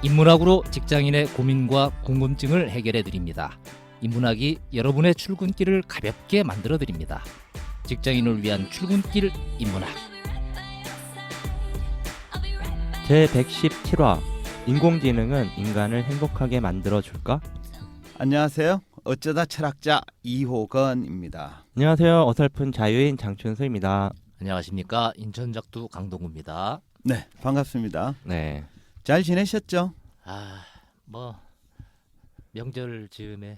인문학으로 직장인의 고민과 궁금증을 해결해 드립니다. 인문학이 여러분의 출근길을 가볍게 만들어 드립니다. 직장인을 위한 출근길 인문학. 제117화 인공지능은 인간을 행복하게 만들어줄까? 안녕하세요. 어쩌다 철학자 이호건입니다. 안녕하세요. 어설픈 자유인 장춘수입니다. 안녕하십니까. 인천작두 강동구입니다. 네, 반갑습니다. 네. 잘 지내셨죠? 뭐 명절 즈음에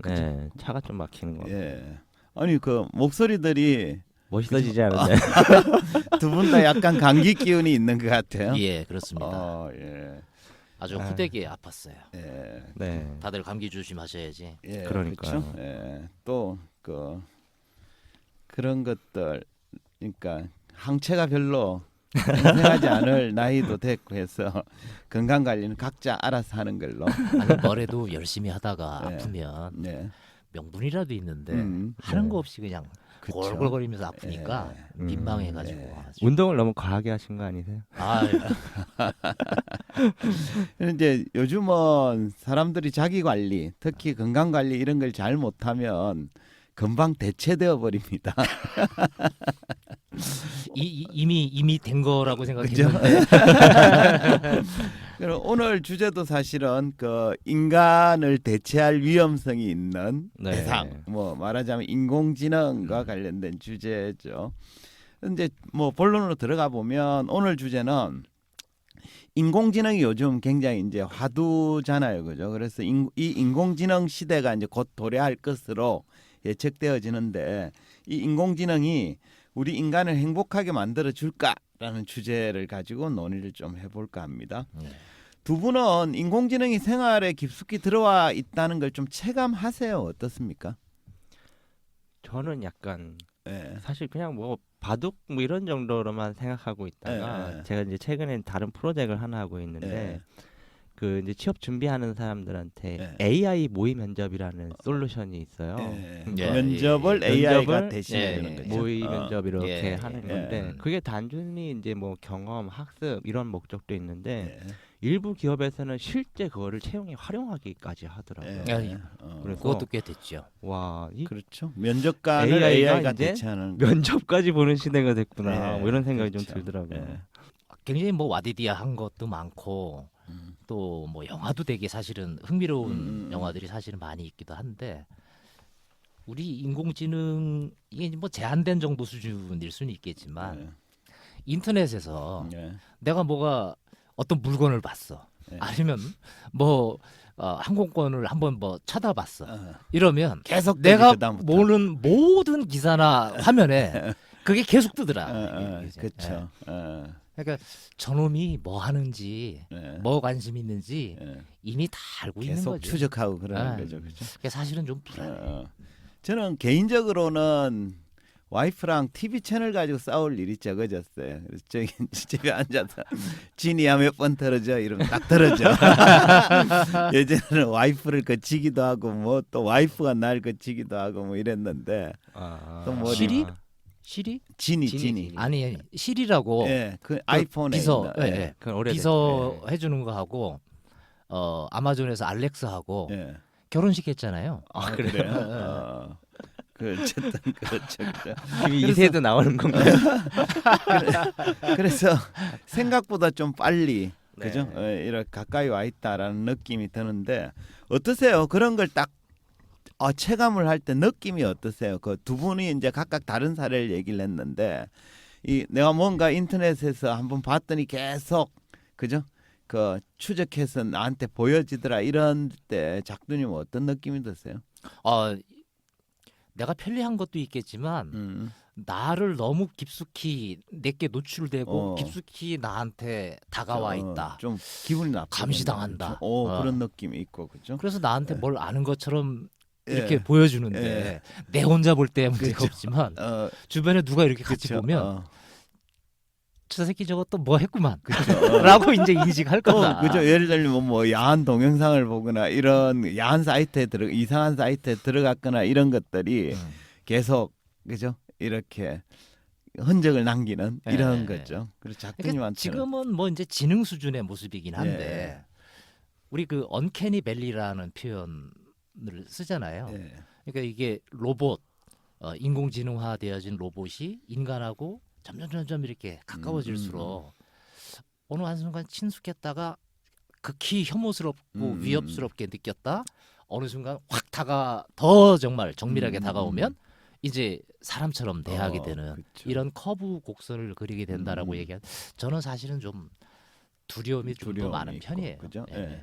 네. 차가 좀 막히는 거. 예. 아니 그 목소리들이 멋있어지지 않은데. 두 분 다 약간 감기 기운이 있는 것 같아요. 예, 그렇습니다. 예. 아주 후되게 아팠어요. 예. 네. 다들 감기 조심하셔야지. 예. 그러니까요. 그렇죠? 예. 또 그 그런 것들 그러니까 항체가 별로 생생하지 않을 나이도 됐고 해서 건강 관리는 각자 알아서 하는 걸로. 아니 뭐래도 열심히 하다가 네. 아프면 네. 명분이라도 있는데 네. 하는 거 없이 그냥 그쵸. 골골거리면서 아프니까 예. 민망해가지고 예. 아주. 운동을 너무 과하게 하신 거 아니세요? 아, 이제 요즘은 사람들이 자기 관리, 특히 건강 관리 이런 걸 잘 못하면 금방 대체되어 버립니다. 이미 된 거라고 그죠? 생각했는데 그럼 오늘 주제도 사실은 그 인간을 대체할 위험성이 있는 네. 대상, 뭐 말하자면 인공지능과 관련된 주제죠. 근데 뭐 본론으로 들어가 보면 오늘 주제는 인공지능이 요즘 굉장히 이제 화두잖아요, 그죠? 그래서 이 인공지능 시대가 이제 곧 도래할 것으로 예측되어지는데 이 인공지능이 우리 인간을 행복하게 만들어 줄까라는 주제를 가지고 논의를 좀 해볼까 합니다. 네. 두 분은 인공지능이 생활에 깊숙이 들어와 있다는 걸 좀 체감하세요? 어떻습니까? 저는 약간 예. 사실 그냥 뭐 바둑 뭐 이런 정도로만 생각하고 있다가 예. 제가 이제 최근에 다른 프로젝트를 하나 하고 있는데 그 이제 취업 준비하는 사람들한테 AI 모의 면접이라는 솔루션이 있어요. 예, 면접을 예, 예. AI가 면접을 대신해 예, 주는 예. 거죠. 모의 면접 이렇게 예, 하는 예. 건데 그게 단순히 이제 뭐 경험, 학습 이런 목적도 있는데 예. 일부 기업에서는 실제 그거를 채용에 활용하기까지 하더라고요. 예. 예. 그래서 그것도 꽤 됐죠. 와, 이 그렇죠. 면접관을 AI가 AI가 이제 대체하는 거. 면접까지 보는 시대가 됐구나. 예, 뭐 이런 생각이 좀 그렇죠. 들더라고요. 예. 굉장히 뭐 와디디아한 것도 많고 음. 또 뭐 영화도 되게 사실은 흥미로운 음. 영화들이 사실은 많이 있기도 한데 우리 인공지능 이게 뭐 제한된 정도 수준일 수는 있겠지만 인터넷에서 예. 내가 뭐가 어떤 물건을 봤어. 예. 아니면 뭐 항공권을 한번 뭐 쳐다봤어. 어. 이러면 계속 내가 그다음부터. 보는 모든 기사나 화면에 그게 계속 뜨더라. 이게. 그렇죠. 그러니까 저놈이 뭐 하는지 뭐 관심 있는지 이미 다 알고 있는 계속 거죠. 추적하고 그러는 아. 거죠, 그렇죠. 그게 사실은 좀 불안해. 저는 개인적으로는 와이프랑 TV 채널 가지고 싸울 일이 적어졌어요. 그래서 저기 집에 앉아서 진이야 몇 번 틀어져 이러면 딱 틀어져. 예전에는 와이프를 거치기도 하고 뭐 또 와이프가 날 거치기도 하고 뭐 이랬는데 또 뭐 시리? 시리? 진이 아니 시리라고 예, 그 아이폰에 비서 있는, 예. 그건 오래됐죠. 비서 해주는 거 하고 아마존에서 알렉사하고 예. 결혼시켰잖아요. 아 그래요? 그 어쨌든 그렇죠. 이세도 나오는 건가요? 그래서 생각보다 좀 빨리 네. 그죠? 이렇게 가까이 와 있다라는 느낌이 드는데 어떠세요? 그런 걸 딱 체감을 할 때 느낌이 어떠세요? 그 두 분이 이제 각각 다른 사례를 얘기를 했는데 이 내가 뭔가 인터넷에서 한번 봤더니 계속 그죠? 그 추적해서 나한테 보여지더라 이런 때 작두님 어떤 느낌이 드세요? 내가 편리한 것도 있겠지만 나를 너무 깊숙이 내게 노출되고 깊숙이 나한테 다가와 있다. 좀 기분이 나쁘. 감시당한다. 그런 느낌이 있고 그죠? 그래서 나한테 뭘 아는 것처럼 예. 이렇게 보여주는데 예. 내 혼자 볼 때 문제가 그렇죠. 없지만 어, 주변에 누가 이렇게 같이 그쵸? 보면 저 새끼 저거 또 뭐 했구만 그죠? 라고 이제 인식할 거다. 그죠? 예를 들면 뭐 야한 동영상을 보거나 이런 야한 사이트에 이상한 사이트에 들어갔거나 이런 것들이 계속 그죠? 이렇게 흔적을 남기는 네. 이런 거죠. 그래서 그러니까 작두님한테는 지금은 뭐 이제 지능 수준의 모습이긴 한데 예. 우리 그 언캐니 밸리라는 표현을 쓰잖아요. 예. 그러니까 이게 로봇 인공지능화되어진 로봇이 인간하고 점점 이렇게 가까워질수록 어느 한순간 친숙했다가 극히 혐오스럽고 위협스럽게 느꼈다. 어느 순간 확 더 정말 정밀하게 다가오면 이제 사람처럼 대하게 되는 그쵸. 이런 커브 곡선을 그리게 된다라고 얘기한. 저는 사실은 좀 두려움이 좀 더 두려움이 많은 있고, 편이에요. 그죠? 예. 예.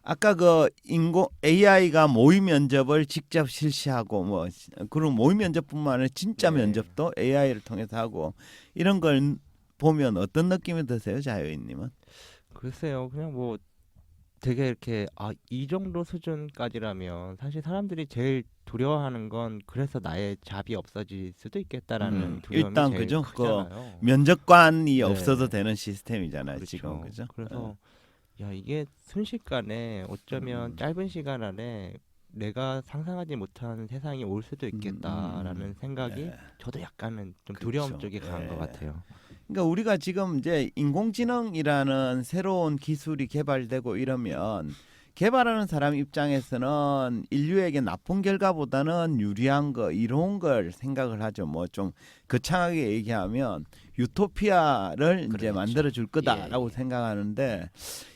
아까 그 인공 AI가 모의 면접을 직접 실시하고 뭐 그런 모의 면접뿐만 아니라 진짜 네. 면접도 AI를 통해서 하고 이런 걸 보면 어떤 느낌이 드세요, 자유인님은? 글쎄요, 그냥 뭐 되게 이렇게 이 정도 수준까지라면 사실 사람들이 제일 두려워하는 건 그래서 나의 잡이 없어질 수도 있겠다라는 두려움이 일단 제일 그죠? 크잖아요. 면접관이 네. 없어도 되는 시스템이잖아요, 그렇죠. 지금 그죠? 그래서 야 이게 순식간에 어쩌면 짧은 시간 안에 내가 상상하지 못한 세상이 올 수도 있겠다라는 생각이 예. 저도 약간은 좀 그렇죠. 두려움 쪽이 강한 것 예. 같아요. 그러니까 우리가 지금 이제 인공지능이라는 새로운 기술이 개발되고 이러면 개발하는 사람 입장에서는 인류에게 나쁜 결과보다는 유리한 거 이로운 걸 생각을 하죠. 뭐 좀 거창하게 얘기하면 유토피아를 이제 그렇죠. 만들어 줄 거다라고 예. 생각하는데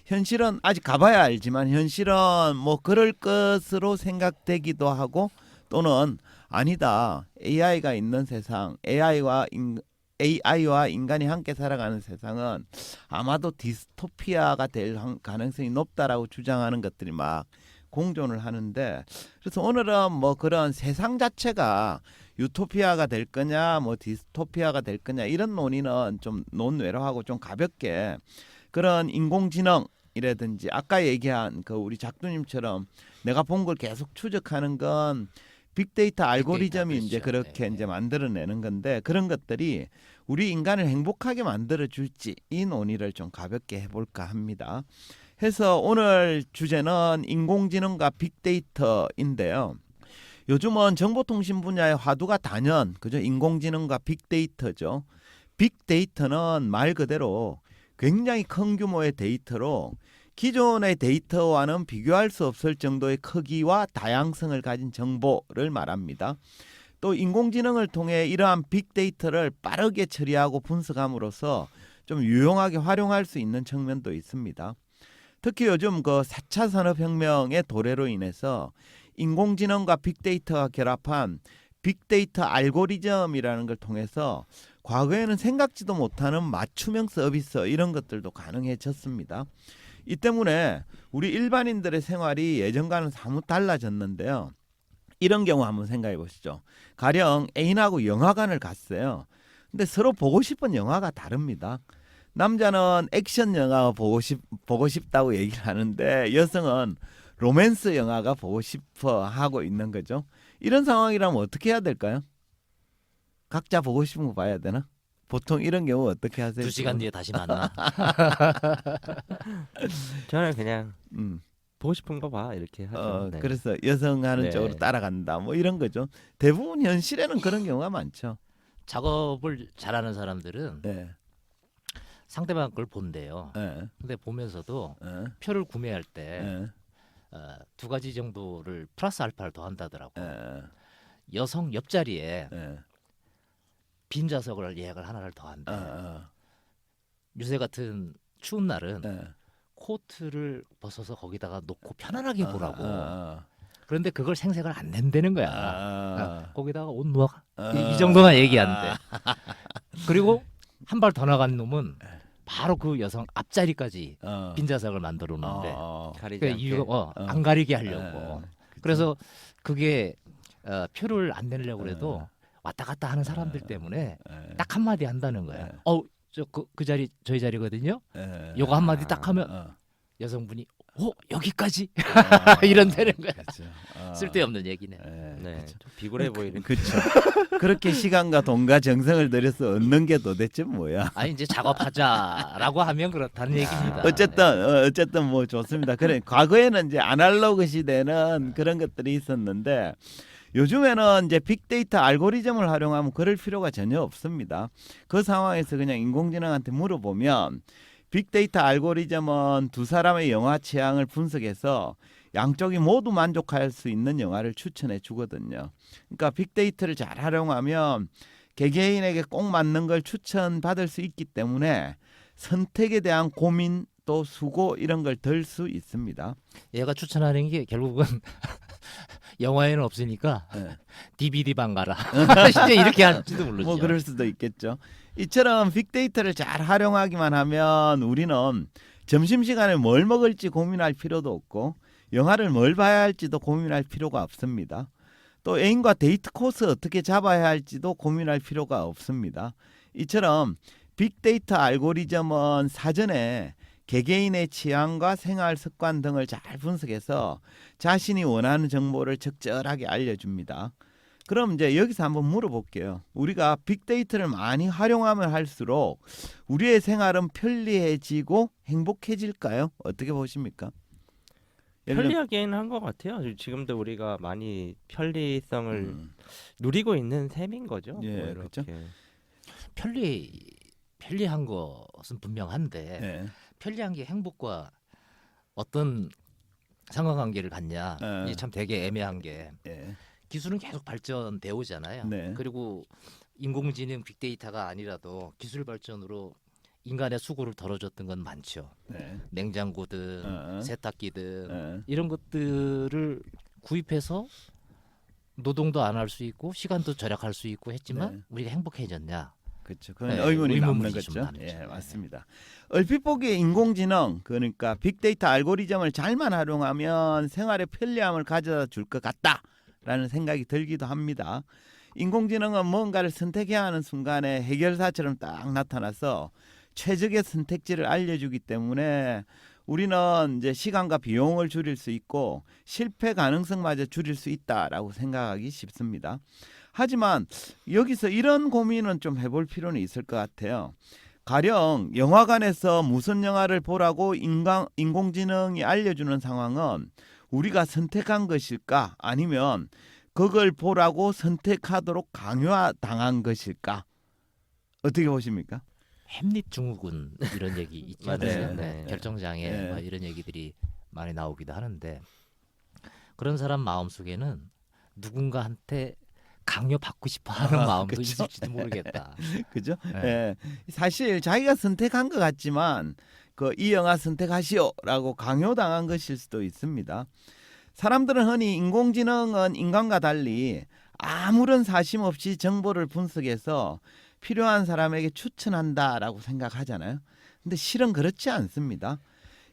현실은 아직 가봐야 알지만 현실은 뭐 그럴 것으로 생각되기도 하고 또는 아니다. AI가 있는 세상, AI와 인간이 함께 살아가는 세상은 아마도 디스토피아가 될 가능성이 높다라고 주장하는 것들이 막 공존을 하는데 그래서 오늘은 뭐 그런 세상 자체가 유토피아가 될 거냐 뭐 디스토피아가 될 거냐 이런 논의는 좀 논외로 하고 좀 가볍게 그런 인공지능이라든지 아까 얘기한 그 우리 작두님처럼 내가 본 걸 계속 추적하는 건 빅데이터 알고리즘이 이제 그렇죠. 그렇게 네. 이제 만들어내는 건데 그런 것들이 우리 인간을 행복하게 만들어 줄지 이 논의를 좀 가볍게 해볼까 합니다. 해서 오늘 주제는 인공지능과 빅데이터인데요. 요즘은 정보통신 분야의 화두가 단연 그죠 인공지능과 빅데이터죠. 빅데이터는 말 그대로 굉장히 큰 규모의 데이터로 기존의 데이터와는 비교할 수 없을 정도의 크기와 다양성을 가진 정보를 말합니다. 또 인공지능을 통해 이러한 빅데이터를 빠르게 처리하고 분석함으로써 좀 유용하게 활용할 수 있는 측면도 있습니다. 특히 요즘 그 4차 산업혁명의 도래로 인해서 인공지능과 빅데이터가 결합한 빅데이터 알고리즘이라는 걸 통해서 과거에는 생각지도 못하는 맞춤형 서비스 이런 것들도 가능해졌습니다. 이 때문에 우리 일반인들의 생활이 예전과는 사뭇 달라졌는데요. 이런 경우 한번 생각해 보시죠. 가령 애인하고 영화관을 갔어요. 근데 서로 보고 싶은 영화가 다릅니다. 남자는 액션 영화가 보고 싶다고 얘기를 하는데 여성은 로맨스 영화가 보고 싶어 하고 있는 거죠. 이런 상황이라면 어떻게 해야 될까요? 각자 보고 싶은 거 봐야 되나? 보통 이런 경우 어떻게 하세요? 2시간 뒤에 다시 만나. 저는 그냥 음. 보고 싶은 거 봐 이렇게 하죠. 네. 그래서 여성하는 네. 쪽으로 따라간다. 뭐 이런 거죠. 대부분 현실에는 그런 경우가 많죠. 작업을 잘하는 사람들은 네. 상대방 걸 본대요. 네. 근데 보면서도 네. 표를 구매할 때 네. 두 가지 정도를 플러스 알파를 더한다더라고. 네. 여성 옆자리에 네. 빈 좌석을 예약을 하나를 더한대. 어. 요새 같은 추운 날은 네. 코트를 벗어서 거기다가 놓고 편안하게 보라고. 그런데 그걸 생색을 안 낸다는 거야. 그러니까 거기다가 옷 누워. 이 정도만 얘기한대. 그리고 한 발 더 나간 놈은 바로 그 여성 앞자리까지 빈 좌석을 만들어 놓는데 가리지 그 않게. 이유가 안 가리게 하려고. 그래서 그게 표를 안 내려고 그래도 왔다 갔다 하는 사람들 때문에 딱 한마디 한다는 거야. 그 자리 저희 자리거든요. 요거 한마디 딱 하면 여성분이 여기까지 이런다는 거야. 그렇죠. 쓸데없는 얘기네. 네, 좀 비굴해 보이는. 그렇죠. 그렇게 시간과 돈과 정성을 들여서 얻는 게 도대체 뭐야? 아니 이제 작업하자라고 하면 그렇다는 얘기입니다. 어쨌든 뭐 좋습니다. 그래 과거에는 이제 아날로그 시대는 그런 것들이 있었는데 요즘에는 이제 빅데이터 알고리즘을 활용하면 그럴 필요가 전혀 없습니다. 그 상황에서 그냥 인공지능한테 물어보면 빅데이터 알고리즘은 두 사람의 영화 취향을 분석해서 양쪽이 모두 만족할 수 있는 영화를 추천해 주거든요. 그러니까 빅데이터를 잘 활용하면 개개인에게 꼭 맞는 걸 추천받을 수 있기 때문에 선택에 대한 고민 또 수고 이런 걸 덜 수 있습니다. 얘가 추천하는 게 결국은 영화에는 없으니까 네. DVD방 가라. 이제 이렇게 할지도 모르죠. 뭐 그럴 수도 있겠죠. 이처럼 빅데이터를 잘 활용하기만 하면 우리는 점심시간에 뭘 먹을지 고민할 필요도 없고 영화를 뭘 봐야 할지도 고민할 필요가 없습니다. 또 애인과 데이트 코스 어떻게 잡아야 할지도 고민할 필요가 없습니다. 이처럼 빅데이터 알고리즘은 사전에 개개인의 취향과 생활 습관 등을 잘 분석해서 자신이 원하는 정보를 적절하게 알려줍니다. 그럼 이제 여기서 한번 물어볼게요. 우리가 빅데이터를 많이 활용하면 할수록 우리의 생활은 편리해지고 행복해질까요? 어떻게 보십니까? 편리하긴 한 것 같아요. 지금도 우리가 많이 편리성을 누리고 있는 셈인 거죠. 예, 뭐 그렇죠. 이렇게. 편리한 것은 분명한데 네. 편리한 게 행복과 어떤 상관관계를 갖냐 예. 이게 참 되게 애매한 게 예. 기술은 계속 발전돼 오잖아요. 네. 그리고 인공지능 빅데이터가 아니라도 기술 발전으로 인간의 수고를 덜어줬던 건 많죠. 네. 냉장고든 세탁기든 예. 이런 것들을 구입해서 노동도 안 할 수 있고 시간도 절약할 수 있고 했지만 네. 우리가 행복해졌냐? 그렇죠. 그건 네, 의문이 남는 의문문이 좀 거죠. 남죠. 예, 네. 맞습니다. 얼핏 보기에 인공지능 그러니까 빅데이터 알고리즘을 잘만 활용하면 생활의 편리함을 가져다 줄 것 같다라는 생각이 들기도 합니다. 인공지능은 뭔가를 선택해야 하는 순간에 해결사처럼 딱 나타나서 최적의 선택지를 알려주기 때문에 우리는 이제 시간과 비용을 줄일 수 있고 실패 가능성마저 줄일 수 있다라고 생각하기 쉽습니다. 하지만 여기서 이런 고민은 좀 해볼 필요는 있을 것 같아요. 가령 영화관에서 무슨 영화를 보라고 인공지능이 알려주는 상황은 우리가 선택한 것일까? 아니면 그걸 보라고 선택하도록 강요당한 것일까? 어떻게 보십니까? 햄릿 증후군 이런 얘기 있잖아요. 맞아요. 네, 네. 결정장애 네. 뭐 이런 얘기들이 많이 나오기도 하는데 그런 사람 마음속에는 누군가한테 강요받고 싶어하는 마음도 그쵸? 있을지도 모르겠다. 그죠? 네. 예. 사실 자기가 선택한 것 같지만 이 영화 선택하시오라고 강요당한 것일 수도 있습니다. 사람들은 흔히 인공지능은 인간과 달리 아무런 사심 없이 정보를 분석해서 필요한 사람에게 추천한다라고 생각하잖아요. 근데 실은 그렇지 않습니다.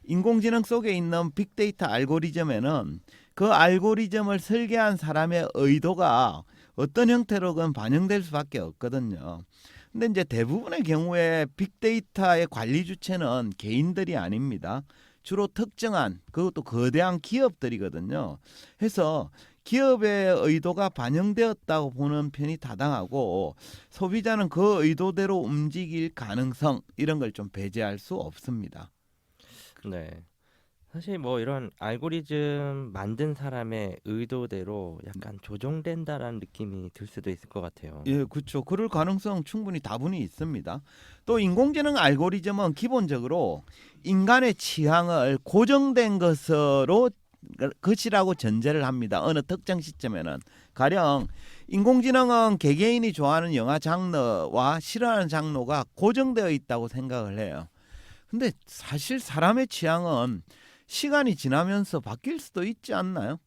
인공지능 속에 있는 빅데이터 알고리즘에는 그 알고리즘을 설계한 사람의 의도가 어떤 형태로건 반영될 수밖에 없거든요. 근데 이제 대부분의 경우에 빅데이터의 관리 주체는 개인들이 아닙니다. 주로 특정한 그것도 거대한 기업들이거든요. 해서 기업의 의도가 반영되었다고 보는 편이 타당하고 소비자는 그 의도대로 움직일 가능성 이런 걸 좀 배제할 수 없습니다. 네. 사실 뭐 이런 알고리즘 만든 사람의 의도대로 약간 조정된다라는 느낌이 들 수도 있을 것 같아요. 예, 그렇죠. 그럴 가능성 충분히 다분히 있습니다. 또 인공지능 알고리즘은 기본적으로 인간의 취향을 고정된 것이라고 전제를 합니다. 어느 특정 시점에는 가령 인공지능은 개개인이 좋아하는 영화 장르와 싫어하는 장르가 고정되어 있다고 생각을 해요. 근데 사실 사람의 취향은 시간이 지나면서 바뀔 수도 있지 않나요?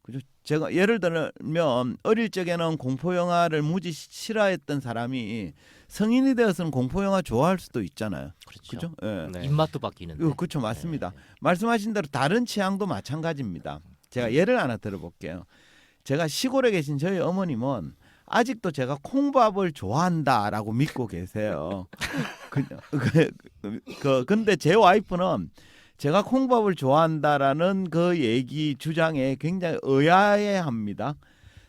그죠? 제가 예를 들면 어릴 적에는 공포 영화를 무지 싫어했던 사람이 성인이 되어서는 공포 영화 좋아할 수도 있잖아요. 그렇죠. 그죠? 예. 네. 입맛도 바뀌는데. 그렇죠, 맞습니다. 네. 말씀하신 대로 다른 취향도 마찬가지입니다. 제가 예를 하나 들어볼게요. 제가 시골에 계신 저희 어머님은 아직도 제가 콩밥을 좋아한다라고 믿고 계세요. 근데 제 와이프는 제가 콩밥을 좋아한다라는 그 얘기 주장에 굉장히 의아해합니다.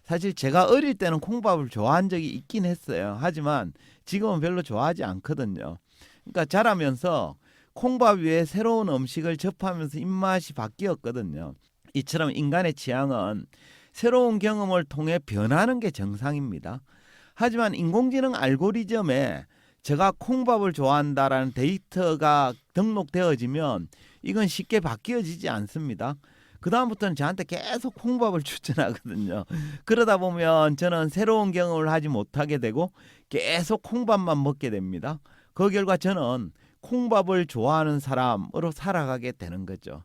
사실 제가 어릴 때는 콩밥을 좋아한 적이 있긴 했어요. 하지만 지금은 별로 좋아하지 않거든요. 그러니까 자라면서 콩밥 위에 새로운 음식을 접하면서 입맛이 바뀌었거든요. 이처럼 인간의 취향은 새로운 경험을 통해 변하는 게 정상입니다. 하지만 인공지능 알고리즘에 제가 콩밥을 좋아한다라는 데이터가 등록되어지면 이건 쉽게 바뀌어지지 않습니다. 그 다음부터는 저한테 계속 콩밥을 추천하거든요. 그러다 보면 저는 새로운 경험을 하지 못하게 되고 계속 콩밥만 먹게 됩니다. 그 결과 저는 콩밥을 좋아하는 사람으로 살아가게 되는 거죠.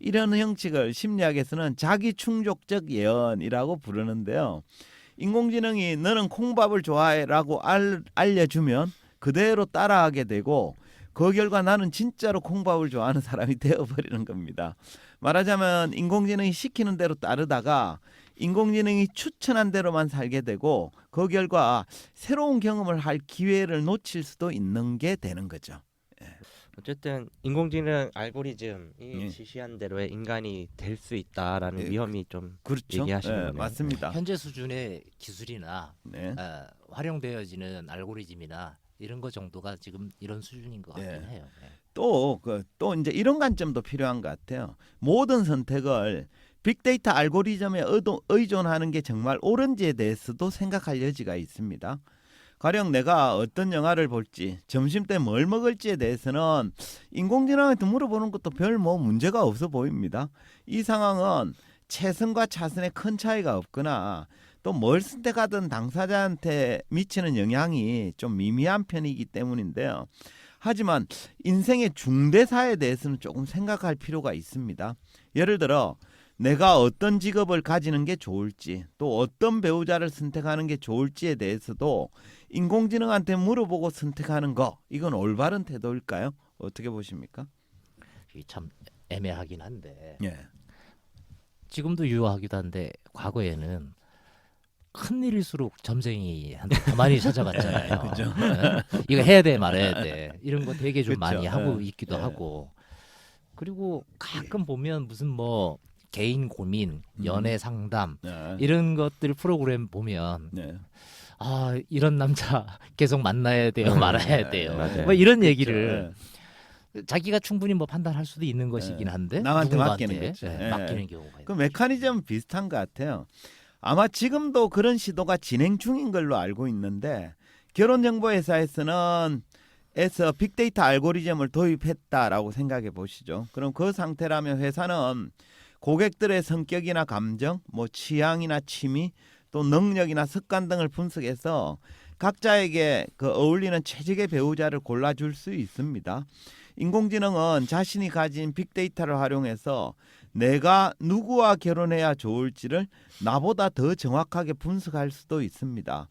이런 형식을 심리학에서는 자기충족적 예언이라고 부르는데요. 인공지능이 너는 콩밥을 좋아해라고 알려주면 그대로 따라하게 되고 그 결과 나는 진짜로 콩밥을 좋아하는 사람이 되어버리는 겁니다. 말하자면 인공지능이 시키는 대로 따르다가 인공지능이 추천한 대로만 살게 되고 그 결과 새로운 경험을 할 기회를 놓칠 수도 있는 게 되는 거죠. 어쨌든 인공지능 알고리즘이 예. 지시한 대로의 인간이 될 수 있다라는 예. 위험이 좀 그렇죠. 얘기하시는 예, 거네요. 맞습니다. 현재 수준의 기술이나 네. 활용되어지는 알고리즘이나 이런 거 정도가 지금 이런 수준인 것 같긴 예. 해요. 예. 또 이제 이런 관점도 필요한 것 같아요. 모든 선택을 빅데이터 알고리즘에 의존하는 게 정말 옳은지에 대해서도 생각할 여지가 있습니다. 가령 내가 어떤 영화를 볼지, 점심 때 뭘 먹을지에 대해서는 인공지능한테 물어보는 것도 별 뭐 문제가 없어 보입니다. 이 상황은 최선과 차선에 큰 차이가 없거나 또 뭘 선택하든 당사자한테 미치는 영향이 좀 미미한 편이기 때문인데요. 하지만 인생의 중대사에 대해서는 조금 생각할 필요가 있습니다. 예를 들어 내가 어떤 직업을 가지는 게 좋을지 또 어떤 배우자를 선택하는 게 좋을지에 대해서도 인공지능한테 물어보고 선택하는 거 이건 올바른 태도일까요? 어떻게 보십니까? 이게 참 애매하긴 한데 예. 지금도 유효하기도 한데 과거에는 큰 일일수록 점쟁이한테 더 많이 찾아갔잖아요. 그죠. 이거 해야 돼 말아야 돼 이런 거 되게 좀 그쵸. 많이 하고 예. 있기도 예. 하고 그리고 가끔 보면 무슨 뭐 개인 고민, 연애 상담 예. 이런 것들 프로그램 보면 예. 아 이런 남자 계속 만나야 돼요 말아야 돼요 맞아요. 뭐 이런 그쵸. 얘기를 예. 자기가 충분히 뭐 판단할 수도 있는 것이긴 한데 남한테 누군가한테 맡기는 거죠. 예. 맡기는 경우가 그 있죠. 메커니즘 비슷한 것 같아요. 아마 지금도 그런 시도가 진행 중인 걸로 알고 있는데 결혼정보회사에서는 빅데이터 알고리즘을 도입했다라고 생각해 보시죠. 그럼 그 상태라면 회사는 고객들의 성격이나 감정, 뭐 취향이나 취미, 또 능력이나 습관 등을 분석해서 각자에게 그 어울리는 최적의 배우자를 골라줄 수 있습니다. 인공지능은 자신이 가진 빅데이터를 활용해서 내가 누구와 결혼해야 좋을지를 나보다 더 정확하게 분석할 수도 있습니다.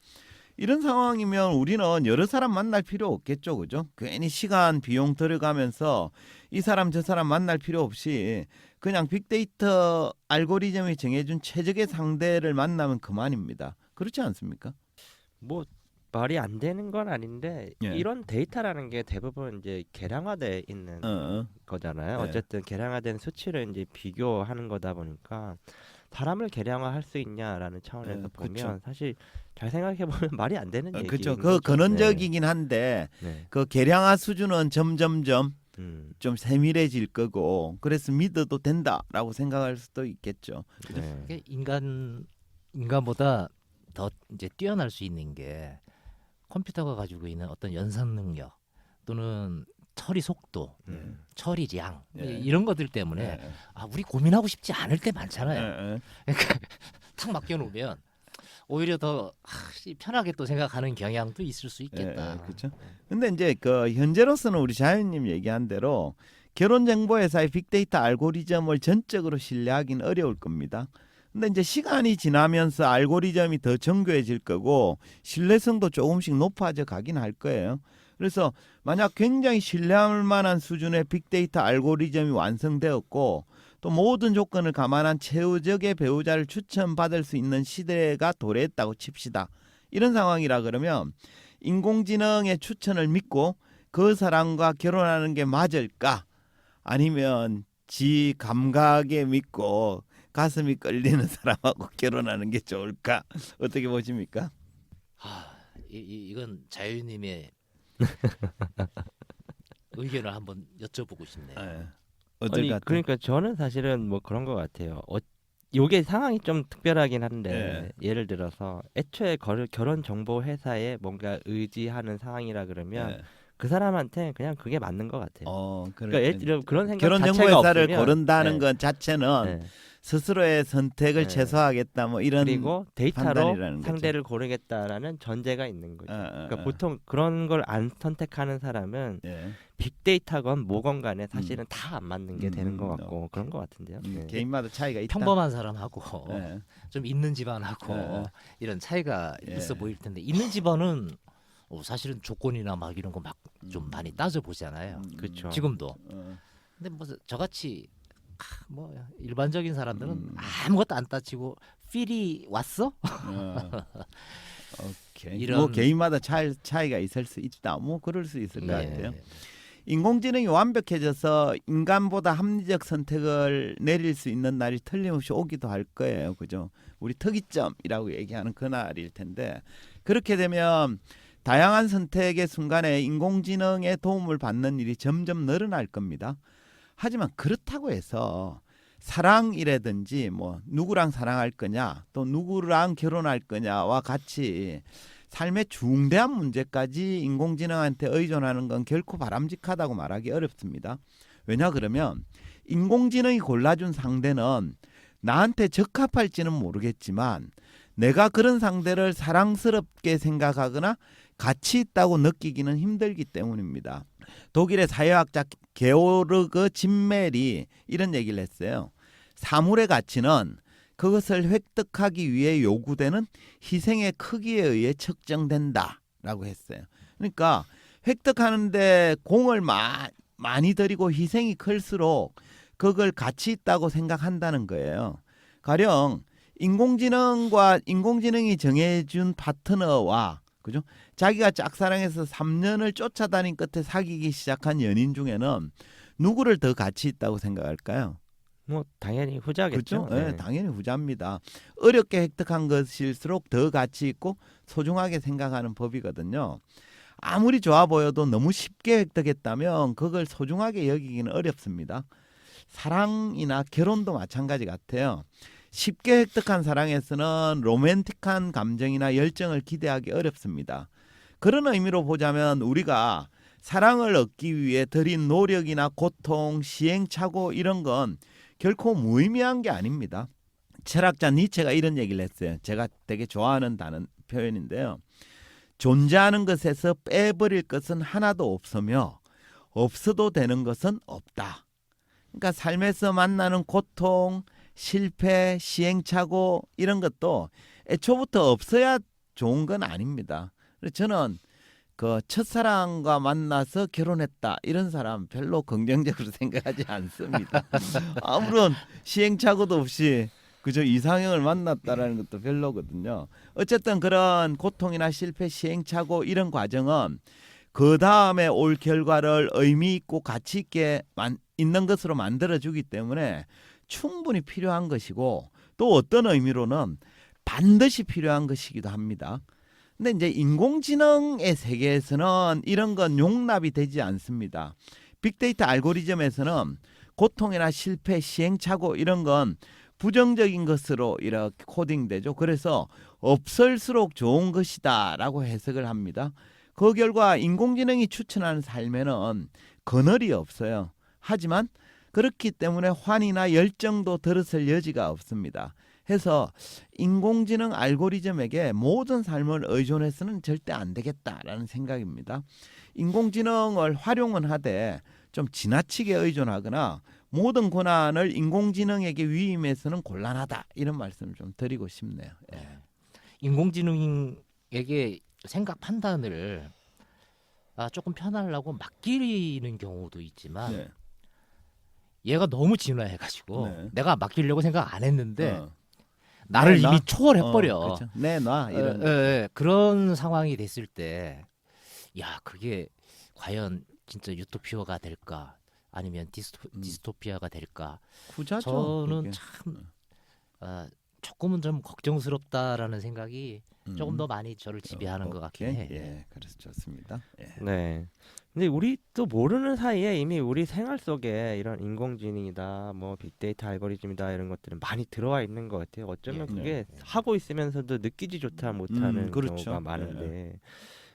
이런 상황이면 우리는 여러 사람 만날 필요 없겠죠, 그죠? 괜히 시간, 비용 들어가면서 이 사람 저 사람 만날 필요 없이 그냥 빅데이터 알고리즘이 정해준 최적의 상대를 만나면 그만입니다. 그렇지 않습니까? 뭐 말이 안 되는 건 아닌데 예. 이런 데이터라는 게 대부분 이제 계량화돼 있는 거잖아요. 네. 어쨌든 계량화된 수치를 이제 비교하는 거다 보니까 사람을 계량화할 수 있냐라는 차원에서 보면 그쵸. 사실 잘 생각해 보면 말이 안 되는 얘기인 그렇죠. 그 거죠. 근원적이긴 한데 네. 그 계량화 수준은 점점점 음, 좀 세밀해질 거고 그래서 믿어도 된다라고 생각할 수도 있겠죠. 네. 이게 인간보다 더 이제 뛰어날 수 있는 게 컴퓨터가 가지고 있는 어떤 연산 능력 또는 처리 속도, 처리량 예. 이런 것들 때문에 예. 아 우리 고민하고 싶지 않을 때 많잖아요. 예. 그러니까 탁 맡겨놓으면 오히려 더 편하게 또 생각하는 경향도 있을 수 있겠다. 그렇죠. 근데 이제 그 현재로서는 우리 자연님 얘기한 대로 결혼정보회사의 빅데이터 알고리즘을 전적으로 신뢰하기는 어려울 겁니다. 근데 이제 시간이 지나면서 알고리즘이 더 정교해질 거고 신뢰성도 조금씩 높아져 가긴 할 거예요. 그래서 만약 굉장히 신뢰할 만한 수준의 빅데이터 알고리즘이 완성되었고 또 모든 조건을 감안한 최적의 배우자를 추천받을 수 있는 시대가 도래했다고 칩시다. 이런 상황이라 그러면 인공지능의 추천을 믿고 그 사람과 결혼하는 게 맞을까? 아니면 지 감각에 믿고 가슴이 끌리는 사람하고 결혼하는 게 좋을까? 어떻게 보십니까? 이건 자유님의 의견을 한번 여쭤보고 싶네요. 어떨 것 같아요? 그러니까 저는 사실은 뭐 그런 것 같아요. 요게 상황이 좀 특별하긴 한데 네. 예를 들어서 애초에 결혼 정보 회사에 뭔가 의지하는 상황이라 그러면 예. 그 사람한테 그냥 그게 맞는 것 같아요. 그러니까 예를 들어 그런 생각 결혼정보회사를 자체가 없으면 고른다는 네, 것 자체는 네. 스스로의 선택을 네. 최소화하겠다 뭐 이런 그리고 데이터로 판단이라는 거죠. 상대를 고르겠다라는 전제가 있는 거죠. 그러니까 어. 보통 그런 걸 안 선택하는 사람은 예. 빅데이터건 뭐건 간에 사실은 다 안 맞는 게 되는 것 같고 오케이. 그런 것 같은데요. 네. 개인마다 차이가 있다. 평범한 사람하고 예. 좀 있는 집안하고 예. 이런 차이가 예. 있어 보일 텐데 있는 집안은 사실은 조건이나 막 이런 거 막 좀 많이 따져 보잖아요. 그렇죠. 지금도. 어. 근데 뭐 저같이 뭐 일반적인 사람들은 아무것도 안 따지고 필이 왔어? 오케이. 이런- 뭐 개인마다 차이가 있을 수 있다. 뭐 그럴 수 있을 것 네. 같아요. 인공지능이 완벽해져서 인간보다 합리적 선택을 내릴 수 있는 날이 틀림없이 오기도 할 거예요. 그죠? 우리 특이점이라고 얘기하는 그 날일 텐데 그렇게 되면 다양한 선택의 순간에 인공지능의 도움을 받는 일이 점점 늘어날 겁니다. 하지만 그렇다고 해서 사랑이라든지 뭐 누구랑 사랑할 거냐 또 누구랑 결혼할 거냐와 같이 삶의 중대한 문제까지 인공지능한테 의존하는 건 결코 바람직하다고 말하기 어렵습니다. 왜냐 그러면 인공지능이 골라준 상대는 나한테 적합할지는 모르겠지만 내가 그런 상대를 사랑스럽게 생각하거나 가치 있다고 느끼기는 힘들기 때문입니다. 독일의 사회학자 게오르그 짐멜이 이런 얘기를 했어요. 사물의 가치는 그것을 획득하기 위해 요구되는 희생의 크기에 의해 측정된다라고 했어요. 그러니까 획득하는데 공을 많이 들이고 희생이 클수록 그걸 가치 있다고 생각한다는 거예요. 가령 인공지능이 정해준 파트너와 그죠? 자기가 짝사랑해서 3년을 쫓아다닌 끝에 사귀기 시작한 연인 중에는 누구를 더 가치 있다고 생각할까요? 뭐 당연히 후자겠죠. 그렇죠? 네, 당연히 후자입니다. 어렵게 획득한 것일수록 더 가치 있고 소중하게 생각하는 법이거든요. 아무리 좋아 보여도 너무 쉽게 획득했다면 그걸 소중하게 여기기는 어렵습니다. 사랑이나 결혼도 마찬가지 같아요. 쉽게 획득한 사랑에서는 로맨틱한 감정이나 열정을 기대하기 어렵습니다. 그런 의미로 보자면 우리가 사랑을 얻기 위해 들인 노력이나 고통, 시행착오 이런 건 결코 무의미한 게 아닙니다. 철학자 니체가 이런 얘기를 했어요. 제가 되게 좋아하는 표현인데요. 존재하는 것에서 빼버릴 것은 하나도 없으며 없어도 되는 것은 없다. 그러니까 삶에서 만나는 고통, 실패, 시행착오 이런 것도 애초부터 없어야 좋은 건 아닙니다. 그래서 저는 그 첫사랑과 만나서 결혼했다 이런 사람 별로 긍정적으로 생각하지 않습니다. 아무런 시행착오도 없이 그저 이상형을 만났다라는 것도 별로거든요. 어쨌든 그런 고통이나 실패, 시행착오 이런 과정은 그 다음에 올 결과를 의미 있고 가치 있게 있는 것으로 만들어주기 때문에 충분히 필요한 것이고 또 어떤 의미로는 반드시 필요한 것이기도 합니다. 근데 이제 인공지능의 세계에서는 이런 건 용납이 되지 않습니다. 빅데이터 알고리즘에서는 고통이나 실패, 시행착오 이런 건 부정적인 것으로 이렇게 코딩되죠. 그래서 없을수록 좋은 것이다라고 해석을 합니다. 그 결과 인공지능이 추천하는 삶에는 그늘이 없어요. 하지만 그렇기 때문에 환희나 열정도 들었을 여지가 없습니다. 해서 인공지능 알고리즘에게 모든 삶을 의존해서는 절대 안 되겠다라는 생각입니다. 인공지능을 활용은 하되 좀 지나치게 의존하거나 모든 권한을 인공지능에게 위임해서는 곤란하다 이런 말씀을 좀 드리고 싶네요. 예. 인공지능에게 생각 판단을 조금 편하려고 맡기는 경우도 있지만 네. 얘가 너무 진화해가지고 네. 내가 맡기려고 생각 안 했는데 어. 나를 네, 이미 초월해버려. 그렇죠. 내놔 이런. 그런 상황이 됐을 때, 야 그게 과연 진짜 유토피아가 될까 아니면 디스토피아가 될까? 후자죠. 저는 그게. 참 조금은 좀 걱정스럽다라는 생각이 조금 더 음. 많이 저를 지배하는 것 같긴 오케이. 해. 예, 그래서 좋습니다. 예. 네. 근데 우리 또 모르는 사이에 이미 우리 생활 속에 이런 인공지능이다, 뭐 빅데이터 알고리즘이다 이런 것들은 많이 들어와 있는 것 같아요. 어쩌면 예. 그게 하고 있으면서도 느끼지 못하는 그렇죠. 경우가 많은데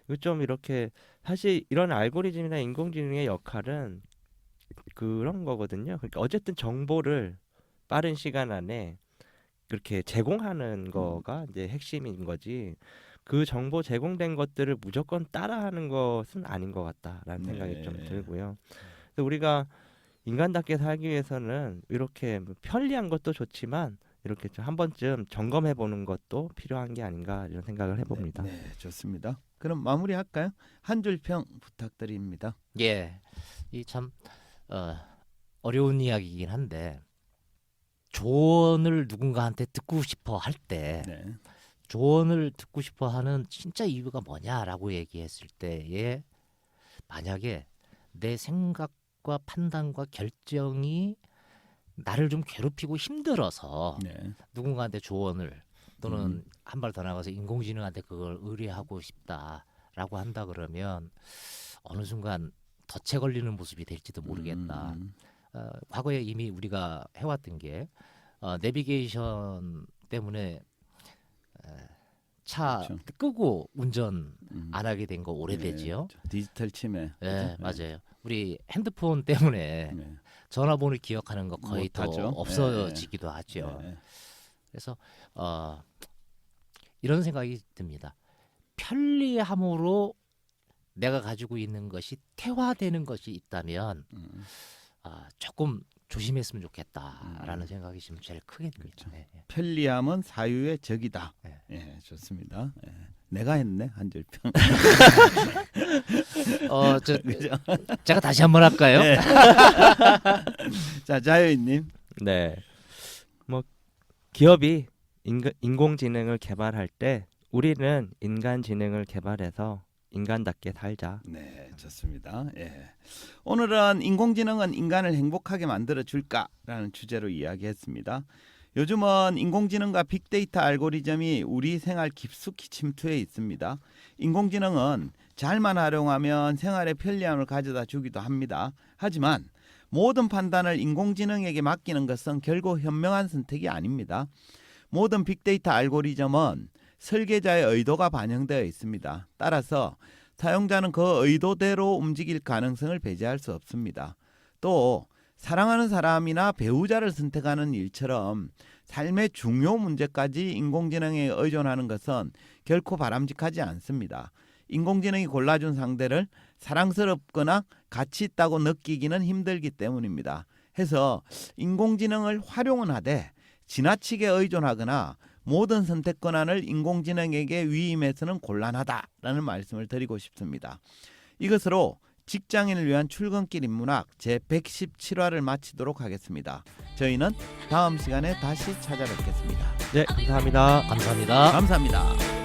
이거 좀 이렇게 사실 이런 알고리즘이나 인공지능의 역할은 그런 거거든요. 그러니까 어쨌든 정보를 빠른 시간 안에 그렇게 제공하는 거가 이제 핵심인 거지. 그 정보 제공된 것들을 무조건 따라하는 것은 아닌 것 같다라는 생각이 좀 네. 들고요. 그래서 우리가 인간답게 살기 위해서는 이렇게 뭐 편리한 것도 좋지만 이렇게 좀 한 번쯤 점검해 보는 것도 필요한 게 아닌가 이런 생각을 해봅니다. 네, 좋습니다. 그럼 마무리할까요? 한 줄 평 부탁드립니다. 예, 이 참 어려운 이야기이긴 한데 조언을 누군가한테 듣고 싶어 할 때 네. 조언을 듣고 싶어 하는 진짜 이유가 뭐냐라고 얘기했을 때에 만약에 내 생각과 판단과 결정이 나를 좀 괴롭히고 힘들어서 네. 누군가한테 조언을 또는 한 발 더 나가서 인공지능한테 그걸 의뢰하고 싶다라고 한다 그러면 어느 순간 덫에 걸리는 모습이 될지도 모르겠다. 과거에 이미 우리가 해왔던 게 내비게이션 때문에 차 그렇죠. 끄고 운전 안 하게 된 거 오래되지요. 네, 디지털 침해. 네, 그죠? 맞아요. 우리 핸드폰 때문에 네. 전화번호 기억하는 거 거의 더 못하죠. 없어지기도 하죠. 네. 그래서 이런 생각이 듭니다. 편리함으로 내가 가지고 있는 것이 태화되는 것이 있다면 조금 조심했으면 좋겠다라는 생각이 지금 제일 크게 듭니다. 그렇죠. 네, 네. 편리함은 사유의 적이다. 네. 예, 좋습니다. 예. 내가 했네 한 줄 평. 그죠? 제가 다시 한번 할까요? 네. 자, 자유인님. 네. 뭐 기업이 인공지능을 개발할 때 우리는 인간지능을 개발해서 인간답게 살자. 네, 좋습니다. 예. 오늘은 인공지능은 인간을 행복하게 만들어 줄까라는 주제로 이야기했습니다. 요즘은 인공지능과 빅데이터 알고리즘이 우리 생활 깊숙이 침투해 있습니다. 인공지능은 잘만 활용하면 생활의 편리함을 가져다 주기도 합니다. 하지만 모든 판단을 인공지능에게 맡기는 것은 결국 현명한 선택이 아닙니다. 모든 빅데이터 알고리즘은 설계자의 의도가 반영되어 있습니다. 따라서 사용자는 그 의도대로 움직일 가능성을 배제할 수 없습니다. 또 사랑하는 사람이나 배우자를 선택하는 일처럼 삶의 중요 문제까지 인공지능에 의존하는 것은 결코 바람직하지 않습니다. 인공지능이 골라준 상대를 사랑스럽거나 가치 있다고 느끼기는 힘들기 때문입니다. 해서 인공지능을 활용은 하되 지나치게 의존하거나 모든 선택 권한을 인공지능에게 위임해서는 곤란하다라는 말씀을 드리고 싶습니다. 이것으로 직장인을 위한 출근길 인문학 제117화를 마치도록 하겠습니다. 저희는 다음 시간에 다시 찾아뵙겠습니다. 네, 감사합니다. 감사합니다. 감사합니다.